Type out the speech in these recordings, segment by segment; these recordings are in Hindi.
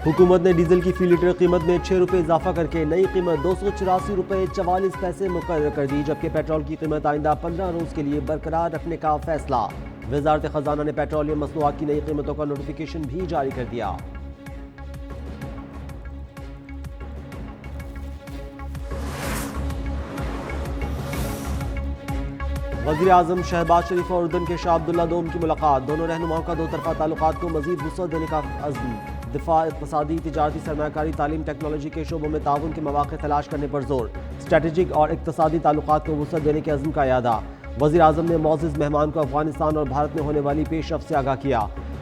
हुकूमत ने डीजल की फी लीटर कीमत में 6 रुपये इजाफा करके नई कीमत 284 रुपये 44 पैसे मुकर्रर कर दी, जबकि पेट्रोल की कीमत आइंदा 15 रोज के लिए बरकरार रखने का फैसला। वजारत खजाना ने पेट्रोलियम मसनूआत की नई कीमतों का नोटिफिकेशन भी जारी कर दिया। वज़ीर आज़म शहबाज शरीफ और उर्दन के शाह अब्दुल्ला दोम की मुलाकात। दोनों रहनुमाओं का दो तरफा ताल्लुकात को मजीद वुसअत देने का अज़्म। दिफा, इक़्तिसादी, तिजारती, सरमायाकारी, तालीम, टेक्नोलॉजी के शोबों में ताउन के मौक़े तलाश करने पर जोर। स्ट्रेटेजिक और इक़्तिसादी ताल्लुकात को वुसअत देने के अज़्म का यादा। वज़ीर आज़म ने मौज़िज़ मेहमान को अफगानिस्तान और भारत में होने वाली पेशरफ़्त से आगाह किया।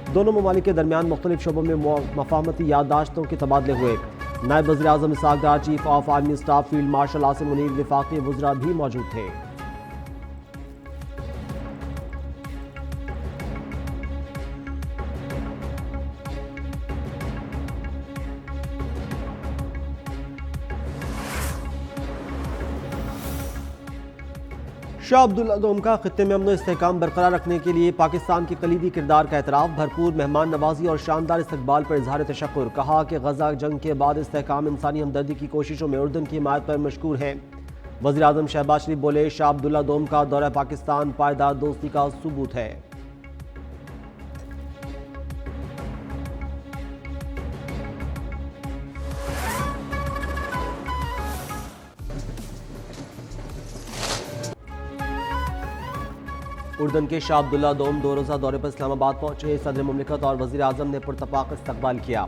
दोनों ममालिक के दरमियान मुख्तलिफ शोबों में मफ़ाहमती याददाश्तों के तबादले हुए। नायब वज़ीर आज़म Ishaq Dar, chief of army staff field marshal Asim Munir, वफाकी वज़रा भी मौजूद थे। शाह अब्दुल्ला दोम का खित्ते में अमन व इस्तेहकाम बरकरार रखने के लिए पाकिस्तान के कलीदी किरदार का एतराफ़। भरपूर मेहमान नवाजी और शानदार इस्तकबाल पर इजहार तशक्कुर। कहा कि गजा जंग के बाद इस्तेहकाम इंसानी हमदर्दी की कोशिशों में उर्दन की हिमायत पर मशकूर हैं। वज़ीर आज़म शहबाज शरीफ बोले, शाह अब्दुल्ला दोम का दौरा पाकिस्तान पायदार दोस्ती का सबूत है। उर्दन के शाह अब्दुल्ला दोम 2 रोज़ा दौरे पर इस्लामाबाद पहुंचे। सदर मुमलिकत और वज़ीर आज़म ने पुरतपाक इस्तकबाल किया।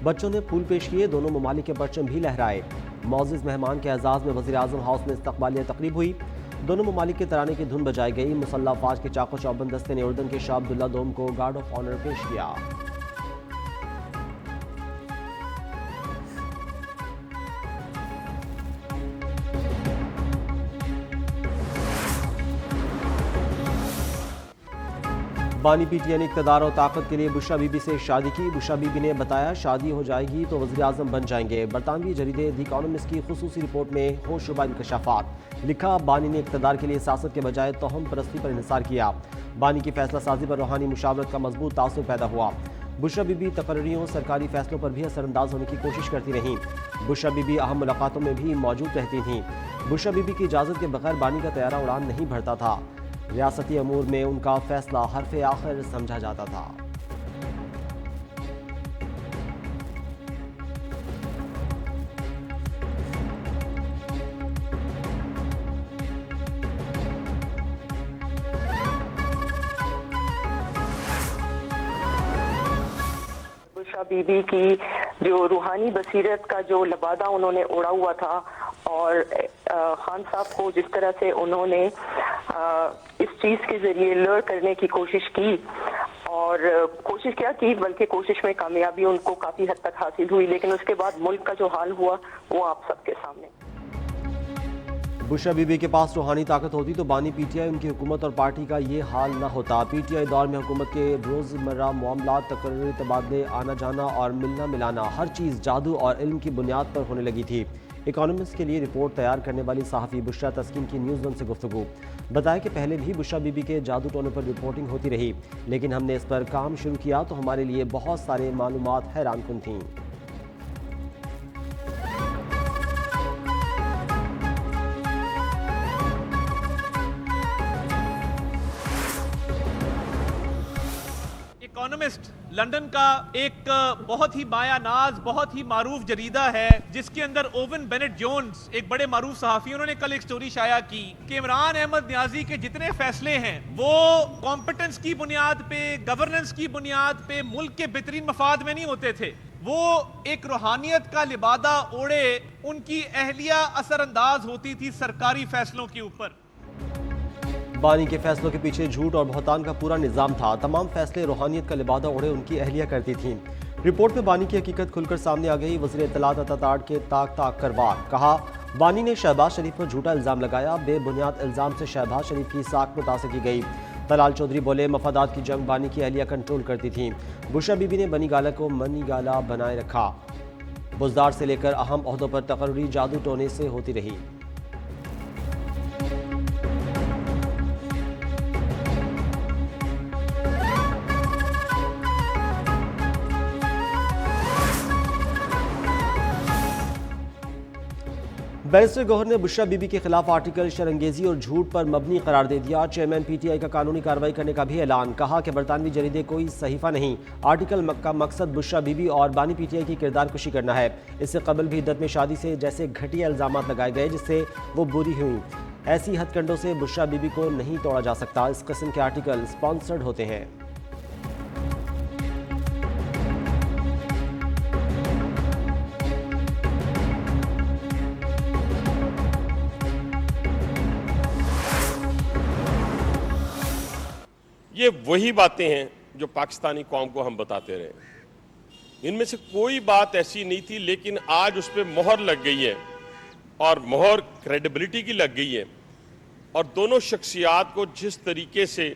बच्चों ने फूल पेश किए। दोनों ममालिक के परचम भी लहराए। मौज़िज़ मेहमान के एजाज़ में वज़ीर आज़म हाउस में इस्तकबालिया तकरीब हुई। दोनों ममालिक के तराने की धुन बजाई गई। मुसल्लह अफ़वाज के चाको चौबंद दस्ते ने उर्दन के शाह अब्दुल्ला दोम को गार्ड ऑफ ऑनर पेश किया। बानी पीटीआई ने इक़्तिदार और ताकत के लिए बुशरा बीबी से शादी की। बुशरा बीबी ने बताया, शादी हो जाएगी तो वज़ीर आज़म बन जाएंगे। बरतानवी जरीदे द इकोनॉमिस्ट की खुसूसी रिपोर्ट में होशरुबा इंकशाफात लिखा, बानी ने इक़्तिदार के लिए सियासत के बजाय तोहम परस्ती पर इन्हिसार किया। बानी की फैसला साजी पर रूहानी मुशावरत का मजबूत तासुर पैदा हुआ। बुशरा बीबी तकर्रियों, सरकारी फैसलों पर भी असरअंदाज होने की कोशिश करती रहीं। बुशरा बीबी अहम मुलाकातों में भी मौजूद रहती थीं। बुशरा बीबी की इजाज़त के बगैर बानी का तैयारा उड़ान नहीं भरता था। रियासती अमूर में उनका फैसला हरफ़े आखिर समझा जाता था। बुशरा बीबी की जो रूहानी बसीरत का जो लबादा उन्होंने उड़ा हुआ था और खान साहब को जिस तरह से उन्होंने इस चीज के जरिए लड़ करने की कोशिश की और कोशिश क्या की, बल्कि कोशिश में कामयाबी उनको काफी हद तक हासिल हुई, लेकिन उसके बाद मुल्क का जो हाल हुआ वो आप सबके सामने। बुशरा बीबी के पास रूहानी ताकत होती तो बानी पीटीआई, उनकी हुकूमत और पार्टी का ये हाल न होता। पीटीआई दौर में हुकूमत के रोज़मर्रा मामलात, तकर्री, तबादले, आना जाना और मिलना मिलाना, हर चीज़ जादू और इल्म की बुनियाद पर होने लगी थी। इकोनॉमिस्ट के लिए रिपोर्ट तैयार करने वाली सहाफ़ी बुशरा तस्कीन की न्यूज़ वन से गुफ्तगू। बताया कि पहले भी बुशरा बीबी के जादू टोने पर रिपोर्टिंग होती रही, लेकिन हमने इस पर काम शुरू किया तो हमारे लिए बहुत सारे मालूमात हैरानकुन थीं। इकोनॉमिस्ट लंदन का एक बहुत ही मायानाज, बहुत ही मारूफ जरीदा है, जिसके अंदर ओवन बेनेट जोन्स एक बड़े मारूफ सहाफ़ी, उन्होंने कल एक स्टोरी शाया की कि इमरान अहमद न्याजी के जितने फैसले हैं वो कॉम्पिटेंस की बुनियाद पे, गवर्नेंस की बुनियाद पे, मुल्क के बेहतरीन मफाद में नहीं होते थे। वो एक रूहानियत का लिबादा ओढ़े उनकी अहलिया असरअंदाज होती थी सरकारी फैसलों के ऊपर। बानी के फैसलों के पीछे झूठ और बहतान का पूरा निजाम था। तमाम फैसले रूहानियत का लिबादा ओढ़े उनकी अहलिया करती थीं। रिपोर्ट में बानी की हकीकत खुलकर सामने आ गई। वज़ीर इत्तलात अता के ताक ताक करवार कहा, बानी ने शहबाज शरीफ पर झूठा इल्ज़ाम लगाया। बेबुनियाद इल्ज़ाम से शहबाज शरीफ की साख मुतासिर की गई। तलाल चौधरी बोले, मफादात की जंग बानी की अहलिया कंट्रोल करती थी। बुशरा बीबी ने बनी गाला को मनी गाला बनाए रखा। बुजदार से लेकर अहम ओहदों पर तकर्री जादू टोने से होती रही। बैरिस्टर गौहर ने बुशरा बीबी के खिलाफ आर्टिकल शरंगेजी और झूठ पर मबनी करार दे दिया। चेयरमैन पीटीआई का कानूनी कार्रवाई करने का भी ऐलान। कहा कि बरतानवी जरीदे कोई सहीफा नहीं, आर्टिकल का मकसद बुशरा बीबी और बानी पीटीआई की किरदार कुशी करना है। इससे कबल भी इद्दत में शादी से जैसे घटिया इल्जामात लगाए गए जिससे वो बुरी हुई। ऐसी हथकंडों से बुशरा बीबी को नहीं तोड़ा जा सकता। इस किस्म के आर्टिकल स्पॉन्सर्ड होते हैं। ये वही बातें हैं जो पाकिस्तानी कौम को हम बताते रहे। इनमें से कोई बात ऐसी नहीं थी, लेकिन आज उस पर मोहर लग गई है और मोहर क्रेडिबिलिटी की लग गई है। और दोनों शख्सियात को जिस तरीके से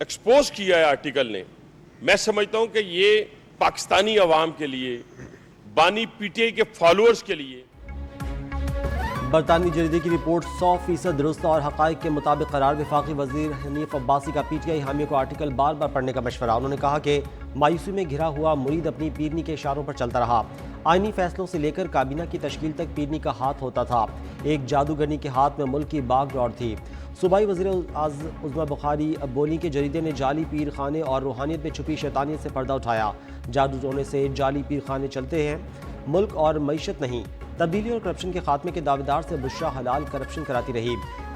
एक्सपोज किया है आर्टिकल ने, मैं समझता हूं कि ये पाकिस्तानी अवाम के लिए, बानी पीटीआई के फॉलोअर्स के लिए। बरतानवी जरीदे की रिपोर्ट 100% दुरुस्त और हक़ाइक़ के मुताबिक करार। वफाकी वज़ीर हनीफ अब्बासी का पीटीआई हामियों को आर्टिकल बार बार पढ़ने का मशवरा। उन्होंने कहा कि मायूसी में घिरा हुआ मुरीद अपनी पीरनी के इशारों पर चलता रहा। आइनी फैसलों से लेकर काबीना की तश्कील तक पीरनी का हाथ होता था। एक जादूगरनी के हाथ में मुल्क की बागडोर थी। सूबाई वज़ीर उज़्मा बुखारी बोली के जरीदे ने जाली पीर खाने और रूहानियत में छुपी शैतानियत से पर्दा उठाया। जादू टोने से जाली पीर खाने चलते हैं, मुल्क और मईशत नहीं। तब्दीली और करप्शन के खात्मे के दावेदार से बुशरा हलाल करप्शन कराती रही।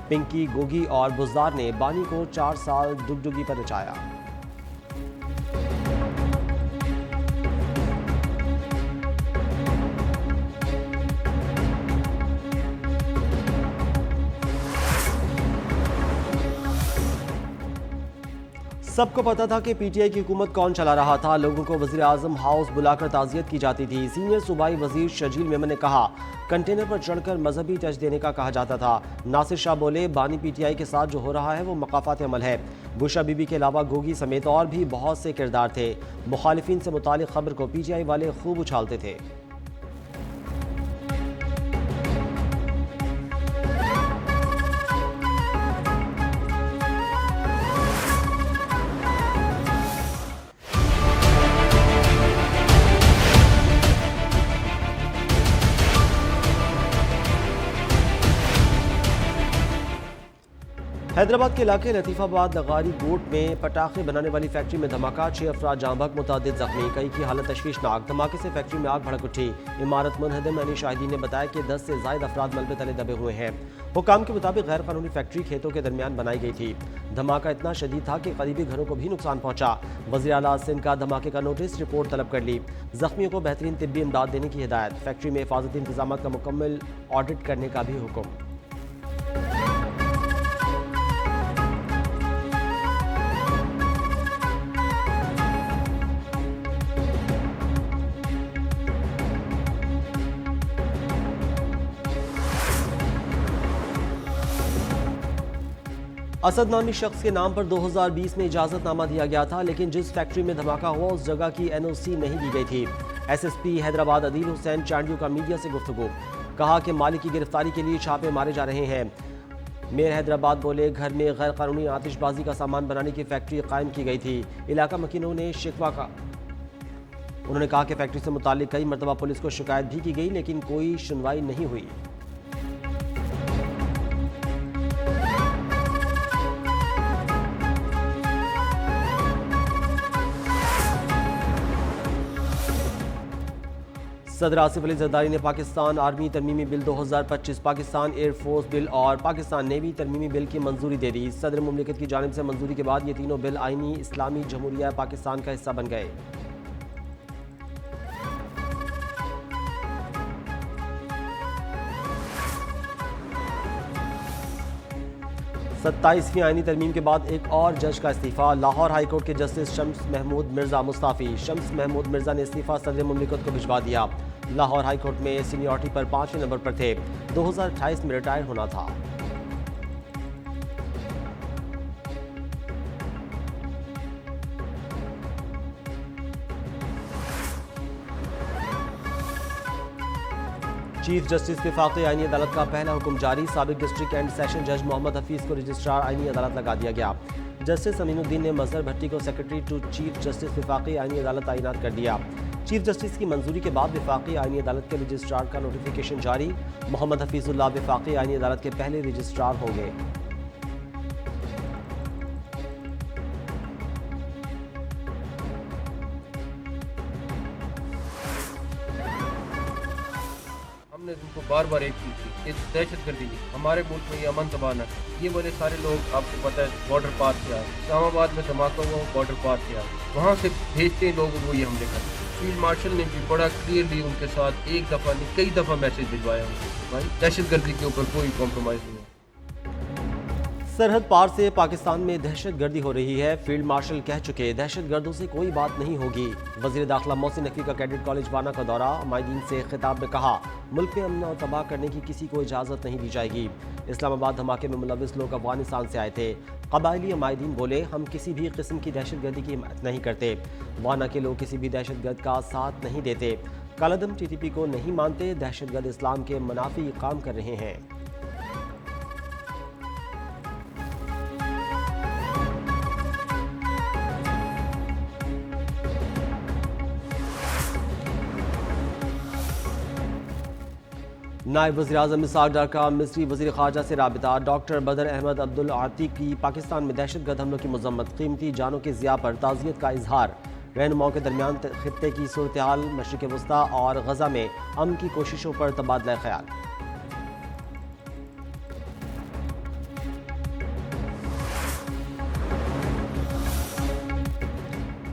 पिंकी, गोगी और बुज़दार ने बानी को 4 साल डुगडुगी पर नचाया। सबको पता था कि पीटीआई की हुकूमत कौन चला रहा था। लोगों को वज़ीर आज़म हाउस बुलाकर ताज़ियत की जाती थी। सीनियर सूबाई वज़ीर शजील मेमन ने कहा, कंटेनर पर चढ़कर मजहबी टच देने का कहा जाता था। नासिर शाह बोले, बानी पीटीआई के साथ जो हो रहा है वो मकाफात अमल है। बुशरा बीबी के अलावा गोगी समेत और भी बहुत से किरदार थे। मुखालिफिन से मुतालिक खबर को पीटीआई वाले खूब उछालते थे। हैदराबाद के इलाके लतीफ़ाबाद लगारी गोट में पटाखे बनाने वाली फैक्ट्री में धमाका। 6 अफराद जाँ बहक, मुतअद्दिद जख्मी, कई की हालत तशवीशनाक। धमाके से फैक्ट्री में आग भड़क उठी। इमारत मुनहदम। यानी शाहिदीन ने बताया कि 10 से ज़ायद अफराद मलबे तले दबे हुए हैं। हुकाम के मुताबिक गैर कानूनी फैक्ट्री खेतों के दरमियान बनाई गई थी। धमाका इतना शदीद था कि करीबी घरों को भी नुकसान पहुंचा। वज़ीर आला सिंध का धमाके का नोटिस, रिपोर्ट तलब कर ली। जख्मियों को बेहतरीन तिब्बी इमदाद देने की हिदायत। फैक्ट्री में हिफाजती इंतजाम का मुकम्मल ऑडिट करने का भी हुक्म। असद नामी शख्स के नाम पर 2020 में इजाजतनामा दिया गया था, लेकिन जिस फैक्ट्री में धमाका हुआ उस जगह की एनओसी नहीं दी गई थी। एसएसपी हैदराबाद अदील हुसैन चांडियो का मीडिया से गुफ्तगू। कहा कि मालिक की गिरफ्तारी के लिए छापे मारे जा रहे हैं। मेयर हैदराबाद बोले, घर में गैर कानूनी आतिशबाजी का सामान बनाने की फैक्ट्री कायम की गई थी। इलाका मकीनों ने शिकवा का। उन्होंने कहा कि फैक्ट्री से मुताल्लिक कई मरतबा पुलिस को शिकायत भी की गई, लेकिन कोई सुनवाई नहीं हुई। सदर आसिफ अली जरदारी ने पाकिस्तान आर्मी तरमीमी बिल 2025, पाकिस्तान एयरफोर्स बिल और पाकिस्तान नेवी तरमीमी बिल की मंजूरी दे दी। सदर मुमलिकत की जानिब से मंजूरी के बाद ये तीनों बिल आईनी इस्लामी जमहूरिया पाकिस्तान का हिस्सा बन गए। 27वीं आईनी तरमीम के बाद एक और जज का इस्तीफा। लाहौर हाई कोर्ट के जस्टिस शम्स महमूद मिर्जा मुस्ताफ़ी। शम्स महमूद मिर्जा ने इस्तीफा सदर मुमलिकत को भिजवा दिया। लाहौर हाई कोर्ट में सीनियरिटी पर 5वें नंबर पर थे। 2028 में रिटायर होना था। चीफ जस्टिस वफाकी आईनी अदालत का पहला हुक्म जारी। साबिक डिस्ट्रिक्ट एंड सेशन जज मोहम्मद हफीज को रजिस्ट्रार आईनी अदालत लगा दिया गया। जस्टिस अमीनुद्दीन ने मजहर भट्टी को सेक्रेटरी टू चीफ जस्टिस वफाकी आईनी अदालत तैनात कर दिया। चीफ जस्टिस की मंजूरी के बाद वफाकी आईनी अदालत के रजिस्ट्रार का नोटिफिकेशन जारी। मोहम्मद हफीजुल्लाह वफाकी आईनी अदालत के पहले रजिस्ट्रार होंगे। हमने उनको बार बार एक चीज की, ये दहशतगर्दी की, हमारे मुल्क में ये अमन तबाह न, ये बोले सारे लोग आपको पता है बॉर्डर पार से आए, इस्लामाबाद में धमाका हुआ बॉर्डर पार से आए, वहाँ से भेजते हैं लोग वो ये हमले करते। फील्ड मार्शल ने भी बड़ा क्लियरली उनके साथ एक दफ़ा नहीं कई दफ़ा मैसेज भिजवाया उनको, भाई दहशतगर्दी के ऊपर कोई कॉम्प्रोमाइज़ नहीं है। सरहद पार से पाकिस्तान में दहशतगर्दी हो रही है। फील्ड मार्शल कह चुके दहशतगर्दों से कोई बात नहीं होगी। वज़ीर दाखिला मोहसिन नकवी का कैडेट कॉलेज वाना का दौरा, माहिदीन से खिताब में कहा मुल्क में अमन और तबाह करने की किसी को इजाज़त नहीं दी जाएगी। इस्लामाबाद धमाके में मुलविस लोग अफगानिस्तान से आए थे। कबायली माहिदीन बोले हम किसी भी किस्म की दहशतगर्दी की हिमायत नहीं करते। वाना के लोग किसी भी दहशतगर्द का साथ नहीं देते। कालादम TTP को नहीं मानते। दहशतगर्द इस्लाम के मुनाफी काम कर रहे हैं। नायब वज़ीर-ए-आज़म इसहाक डार का मिस्री वज़ीर ख़ारजा से राबिता। डॉक्टर बदर अहमद अब्दुल आती की पाकिस्तान में दहशतगर्द हमलों की मज़म्मत, कीमती जानों के ज़िया पर ताज़ियत का इजहार। रहनुमाओं के दरमियान खित्ते की सूरत हाल, मशरिक़ वस्ता और गज़ा में अमन की कोशिशों पर तबादला ख्याल।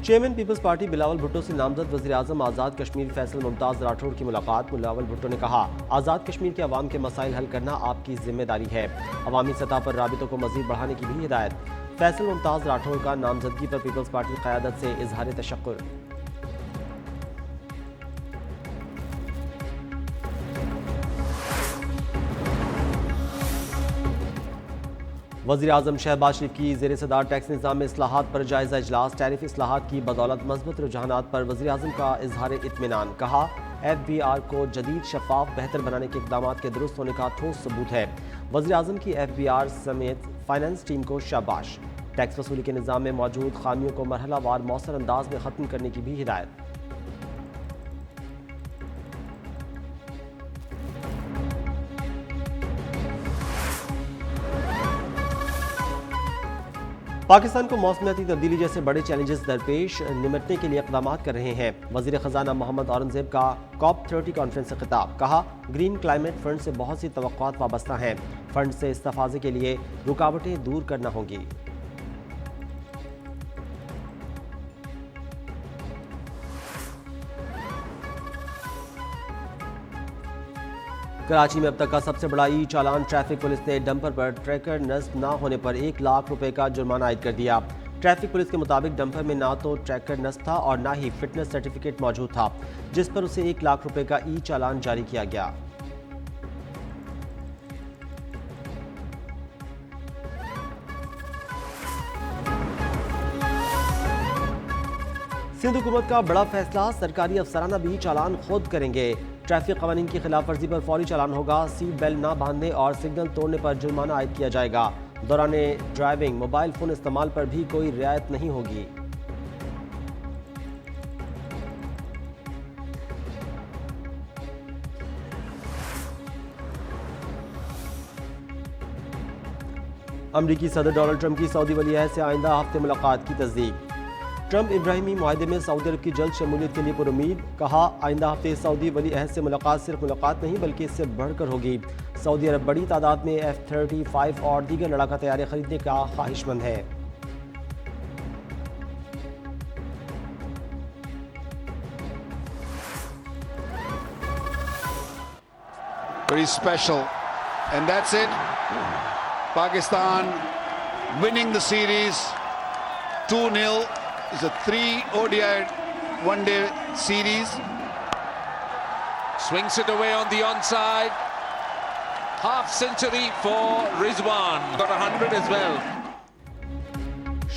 चेयरमैन पीपल्स पार्टी बिलावल भुट्टो से नामजद वज़ीर-ए-आज़म आज़ाद कश्मीर फैसल मुमताज़ राठौड़ की मुलाकात। बिलावल भुट्टो ने कहा आज़ाद कश्मीर के अवाम के मसाइल हल करना आपकी जिम्मेदारी है। अवामी सतह पर राबितों को मज़ीद बढ़ाने की भी हिदायत। फैसल मुमताज़ राठौड़ का नामजदगी पर पीपल्स पार्टी क़यादत से इजहार तशक्कुर। वज़ीर-ए-आज़म शहबाज शरीफ की ज़ेर सदार टैक्स निज़ाम में इस्लाहात पर जायज़ा इजलास। टैरिफ इस्लाहात की बदौलत मज़बूत रुझानात पर वज़ीर-ए-आज़म का इजहार इत्मीनान। कहा FBR को जदीद शफाफ बेहतर बनाने के इक़दाम के दुरुस्त होने का ठोस सबूत है। वज़ीर-ए-आज़म की FBR समेत फाइनेंस टीम को शाबाश। टैक्स वसूली के निज़ाम में मौजूद खामियों को मरहलावार मौसर अंदाज में ख़त्म करने की भी हिदायत। पाकिस्तान को मौसमियाती तब्दीली जैसे बड़े चैलेंजेस दरपेश, निपटने के लिए इक़दाम कर रहे हैं। वज़ीर ख़जाना मोहम्मद औरंगज़ेब का COP30 कॉन्फ्रेंस से खिताब। कहा ग्रीन क्लाइमेट फंड से बहुत सी तवक्कुआत वाबस्ता हैं। फंड से इस्तेफ़ाज़े के लिए रुकावटें दूर करना होंगी। कराची में अब तक का सबसे बड़ा चालान। ट्रैफिक पुलिस ने डंपर पर ट्रैकर नस्ब न होने पर 1 लाख रुपए का जुर्माना आयद कर दिया। ट्रैफिक पुलिस के मुताबिक डंपर में ना तो ट्रैकर नस्ब था और ना ही फिटनेस सर्टिफिकेट मौजूद था, जिस पर उसे 1 लाख रुपए का चालान जारी किया गया। सिंध हुकूमत का बड़ा फैसला, सरकारी अफसराना भी चालान खुद करेंगे। ट्रैफिक कवानीन की खिलाफ वर्जी पर फौरी चालान होगा। सीट बेल्ट न बांधने और सिग्नल तोड़ने पर जुर्माना आयद किया जाएगा। दौरान ड्राइविंग मोबाइल फोन इस्तेमाल पर भी कोई रियायत नहीं होगी। अमरीकी सदर डोनाल्ड ट्रंप की सऊदी वली अहद से आइंदा हफ्ते मुलाकात की तस्दीक। ट्रंप इब्राहिमी मुआहदे में सऊदी अरब की जल्द शमूलियत के लिए पुरुमीद। कहा आइंदा हफ्ते सऊदी वली अहद से मुलाकात सिर्फ मुलाकात नहीं बल्कि इससे बढ़कर होगी। सऊदी अरब बड़ी तादाद में F-35 और दीगर लड़ाका तैयारे खरीदने का ख्वाहिशमंद है। Very special, and that's it. Pakistan winning the series 2-0. It's a 3 ODI one-day series. Swings it away on the onside. Half century for Rizwan. Got 100 as well.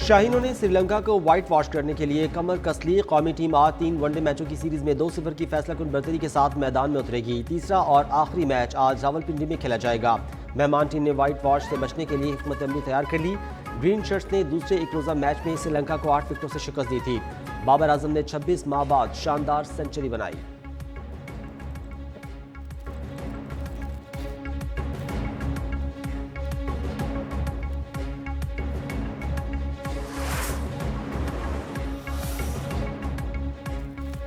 शाहीनों ने श्रीलंका को व्हाइट वॉश करने के लिए कमर कस ली। कौमी टीम आज 3 वनडे मैचों की सीरीज में 2-0 की फैसलाकुन बढ़तरी के साथ मैदान में उतरेगी। तीसरा और आखिरी मैच आज रावलपिंडी में खेला जाएगा। मेहमान टीम ने व्हाइट वॉश से बचने के लिए हिकमत अमली तैयार कर ली। ग्रीन शर्ट्स ने दूसरे एक रोजा मैच में श्रीलंका को 8 विकेटों से शिकस्त दी थी। बाबर आजम ने 26 माह बाद शानदार सेंचुरी बनाई।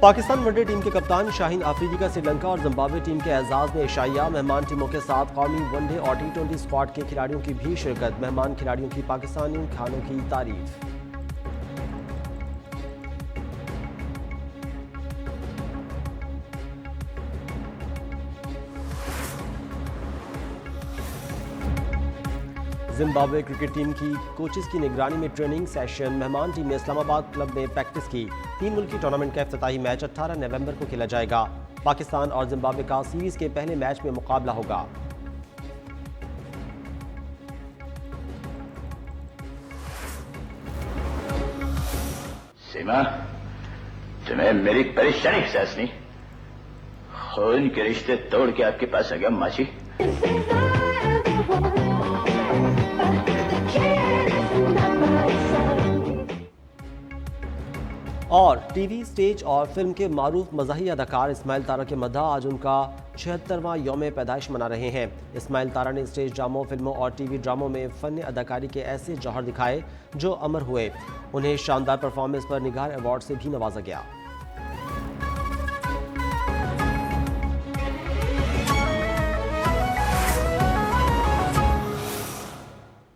पाकिस्तान वनडे टीम के कप्तान शाहीन आफरीदी का श्रीलंका और जिम्बाब्वे टीम के एजाज में इशाइया। मेहमान टीमों के साथ कौमी वनडे और T20 स्क्वाड के खिलाड़ियों की भी शिरकत। मेहमान खिलाड़ियों की पाकिस्तानी खानों की तारीफ। जिम्बाब्वे क्रिकेट टीम की कोचेस की निगरानी में ट्रेनिंग सेशन। मेहमान टीम ने इस्लामाबाद क्लब में प्रैक्टिस की। 3 मुल्की टूर्नामेंट का इफ्तिताही मैच 18 नवंबर को खेला जाएगा। पाकिस्तान और जिम्बाब्वे का सीरीज के पहले मैच में मुकाबला होगा। सीमा, तुम्हें मेरी परेशानी एहसास नहीं? खून के रिश्ते तोड़ के आपके पास आ गया माची। और टीवी, स्टेज और फिल्म के मारूफ मज़ाही अदाकार इस्माइल तारा के मद्दा आज उनका 76वां यौम पैदाइश मना रहे हैं। इस्माइल तारा ने स्टेज ड्रामों, फिल्मों और टीवी ड्रामों में फ़न अदाकारी के ऐसे जौहर दिखाए जो अमर हुए। उन्हें शानदार परफॉर्मेंस पर निगार अवार्ड से भी नवाजा गया।